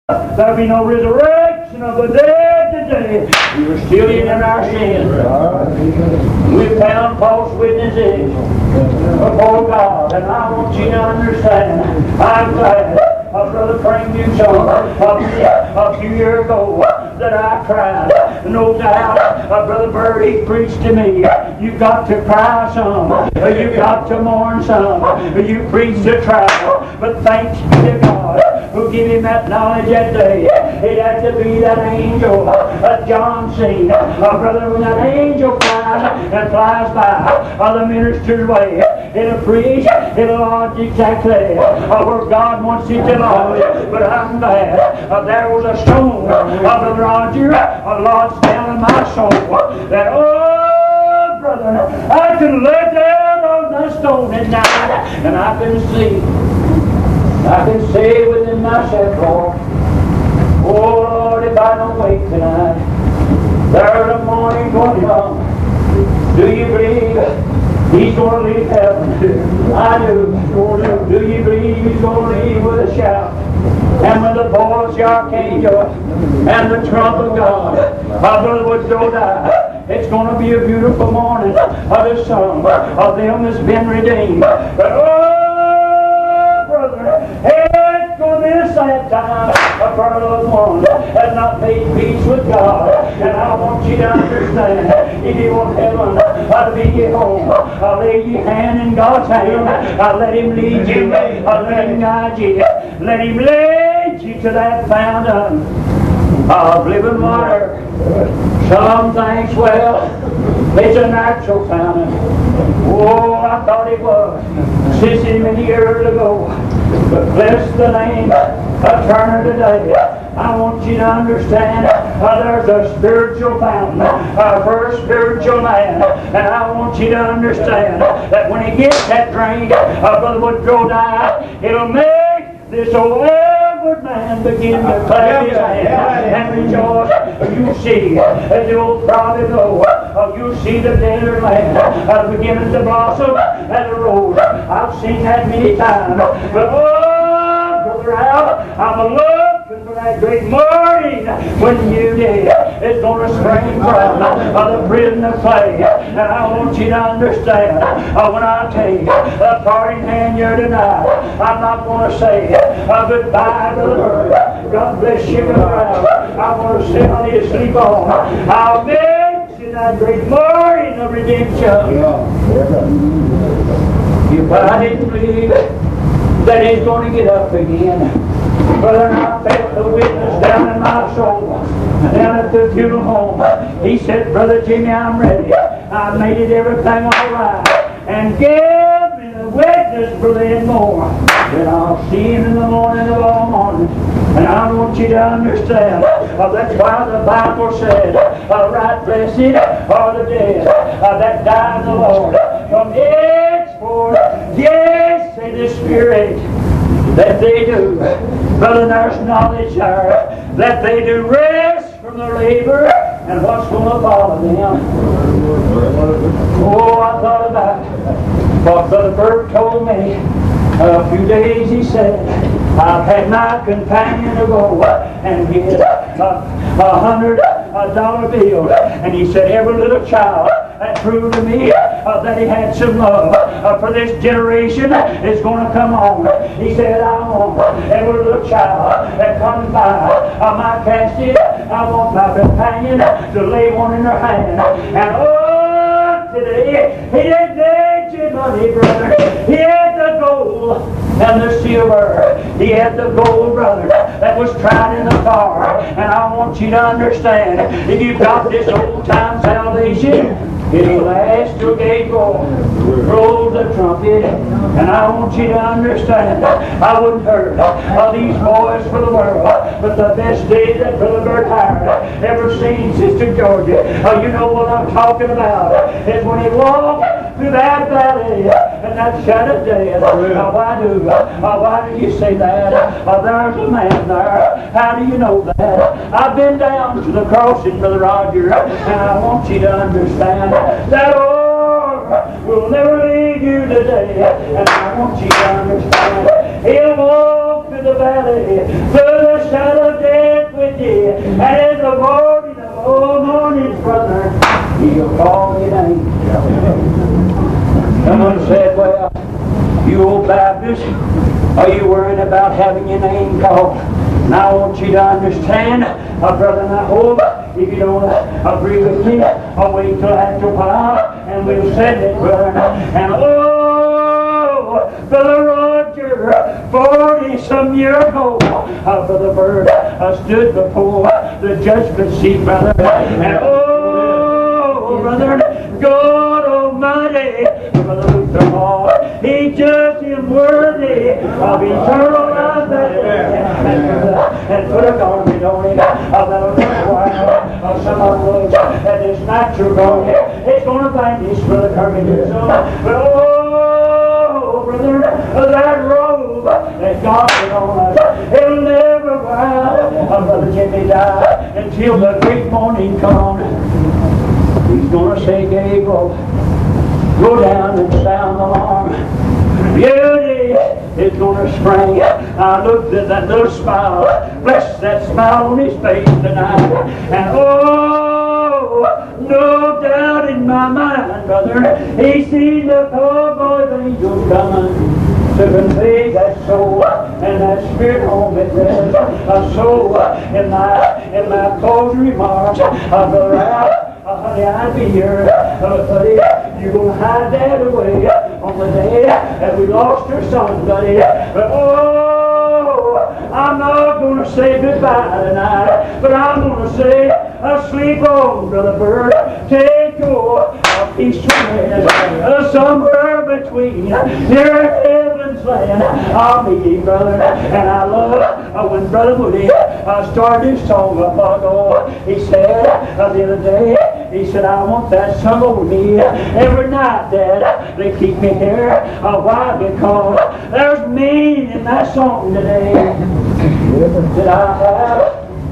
There'll be no resurrection of the dead today. We were still in our sins. We found false witnesses before God. And I want you to understand, I'm glad Brother Frank you sung a few years ago that I cried. No doubt, Brother Bird, he preached to me. You got to cry some. You got to mourn some. You preached a trial. But thanks be to God who gave him that knowledge that day. It had to be that angel John seen. Brother, when that angel flies and flies by the minister's way, it'll preach, it'll lodge exactly where God wants it to lodge. But I'm glad there was a stone, Brother Roger, lodged down in my soul. That, oh, brother, I can lay down on that stone at night, and I can see. I can say within myself, Lord, oh Lord, if I don't wake tonight, there's a morning going to come. Do you believe He's going to leave heaven? I do. Do you believe He's going to leave with a shout? And when the voice, the archangel, and the trump of God, my brother would go die. It's going to be a beautiful morning of the song of them that's been redeemed. But oh, brother, it's going to be a sad time for a little one that has not made peace with God. And I want you to understand, if you want heaven to be your home, lay your hand in God's hand. Let Him lead you. Let Him guide you. Let Him lead you to that fountain of living water. Some thinks, well, it's a natural fountain. Oh, I thought it was since many years ago. But bless the name of Turner today. I want you to understand there's a spiritual fountain for a spiritual man. And I want you to understand that when he gets that drink, Brother Woodrow died, it'll make this old average man begin to clap his hands and rejoice. You see, as the old prophet know, you see the desert land beginning to blossom as a rose. I've seen that many times. But oh, Brother Al, I'm looking for that great morning when you did. It's going to spring from the prison of clay. And I want you to understand, when I take a parting hand here tonight, I'm not going to say goodbye, Brother. God bless you, Brother. I want to sit on his sleep on. I'll mention that great morning of redemption. But I didn't believe that he's going to get up again. Brother, I felt the witness down in my soul, down at the funeral home. He said, Brother Jimmy, I'm ready. I made it everything all right. And give me the witness, brother, and more. Then I'll see him in the morning of all mornings. And I want you to understand, that's why the Bible said, right blessed are the dead that die in the Lord. From henceforth, yes, say the Spirit, that they do. Brother, there's knowledge there, that they do rest from their labor and what's going to follow them. Oh, I thought about what Brother Burton told me a few days. He said, I've had my companion to go and get $100 bill. And he said, every little child that proved to me that he had some love for this generation is going to come on. He said, I want every little child that comes by my casket, I want my companion to lay one in her hand. And oh, today, he didn't need your money, brother. He had the gold and the silver. He had the gold, brother, that was tried in the fire. And I want you to understand, if you've got this old-time salvation, it'll last till Gabriel blows the trumpet. And I want you to understand, I wouldn't hurt these boys for the world, but the best day that Brother Bert Howard ever seen, Sister Georgia, you know what I'm talking about, is when he walked through that valley and that shadow of death. Why do you say that? There's a man there. How do you know that? I've been down to the crossing, Brother Roger, and I want you to understand that Lord will never leave you today. And I want you to understand, He'll walk through the valley, through the shadow of news? Are you worried about having your name called? And I want you to understand, brother, and I hope if you don't agree with me, I'll wait till after a while and we'll send it, brother. And Brother Roger, 40-some years ago, Brother Bird, stood before the judgment seat, brother. And brother, God Almighty, Brother Luther Hall, He judged him worthy of eternal life and put a garment on him that'll require some of those that is natural garment. It's going to vanish, Brother Kirby. But brother, that robe that God put on us, it'll never wear. Brother Jimmy died until the great morning comes. He's going to say, Gabriel, go down and sound the alarm. Beauty is going to spring. I looked at that little smile, bless that smile on his face tonight. And no doubt in my mind, brother, he seen the poor boy's angels coming to convey that soul and that spirit home at rest. So in my closing remarks, brother, honey, I'll be here. Buddy, you're going to hide that away on the day that we lost our son, buddy. But I'm not going to say goodbye tonight, but I'm going to say, sleep on, Brother Bird. Take your peaceful rest somewhere between here and heaven's land. I'll meet you, brother. And I love when Brother Woody started his song a while ago. He said the other day, he said, I want that sung over me every night, Dad. They keep me here. Why? Because there's meaning in that song today. That I have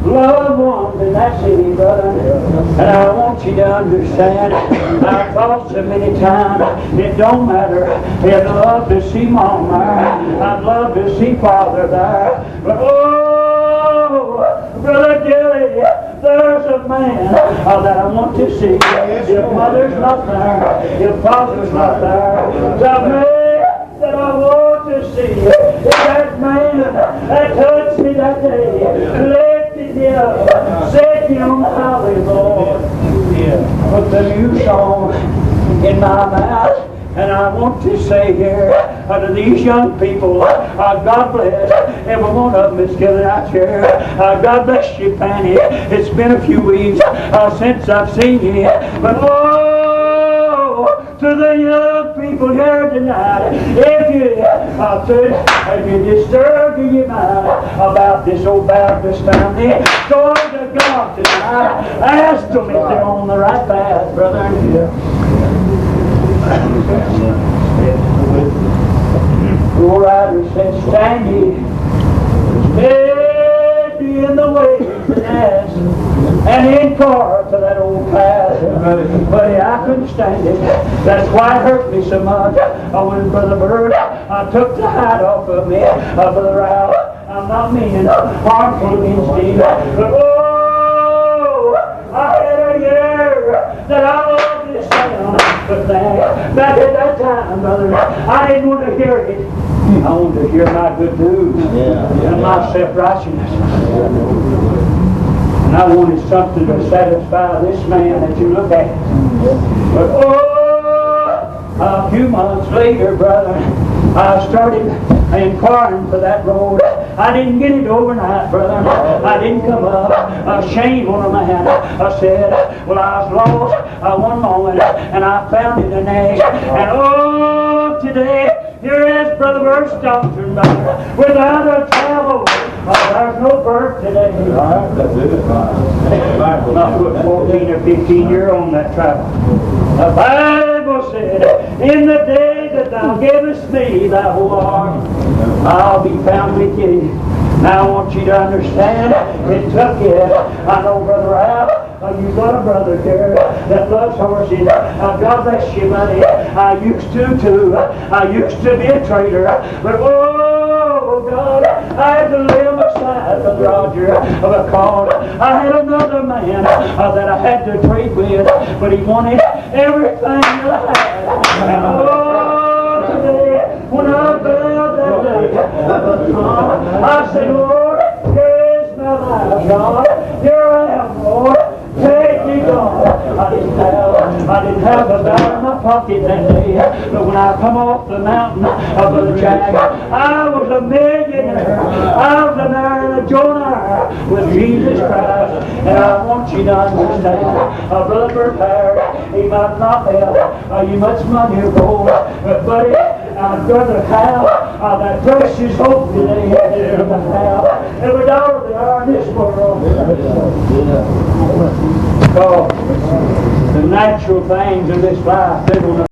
loved ones in that city, brother. And I want you to understand, I've thought so many times, it don't matter. I'd love to see Mom there. I'd love to see Father there. But Brother Dilly, there's a man that I want to see. If Mother's not there, if Father's not there, the man that I want to see is that man that touched me that day, lifted me up, set me on the highway, Lord. Put the new song in my mouth. And I want to say here to these young people, God bless every one of them that's gathered out here. God bless you, Fanny. It's been a few weeks since I've seen you. But to the young people here tonight, if you're disturbed in your mind about this old Baptist family, go to God tonight. Ask them if they're on the right path, brother. The rider said, stand ye in the way and inquire to that old path. Buddy, I couldn't stand it. That's why it hurt me so much. When Brother Bird took the hide off of me, Brother Ralph, I'm not meaning harmful against him, but I had a year that I loved this sound. But back at that time, brother, I didn't want to hear it. I wanted to hear my good news and my self-righteousness. And I wanted something to satisfy this man that you look at. But a few months later, brother, I started inquiring for that road. I didn't get it overnight, brother. I didn't come up. Shame on a man. I said, well, I was lost one moment, and I found it the next. And today, here is Brother Bird's doctrine, brother. Without a travel, there's no birth today. That's it. Not put 14 or 15 years on that travel. The Bible said, in the day that thou gavest me thy whole arm, I'll be found with you. Now I want you to understand, it took you. I know, Brother Al, you've got a brother here that loves horses. God bless you, buddy. I used to too. I used to be a trader. But oh God, I had to live aside, Brother Roger, because I had another man that I had to trade with, but he wanted everything that I had. And oh, today, when I felt that I said, Lord, here is my life, God. Here I am, Lord. Take me, God. I didn't have a dollar in my pocket that day, but when I come off the mountain of Brother Jack, I was a millionaire. I was an iron, a joiner with Jesus Christ. And I want you to understand, Brother Burton, he might not have you much money or gold, but buddy, I'd rather have that precious hope today than have every dollar there are in this world. Because the natural things of this life, they will not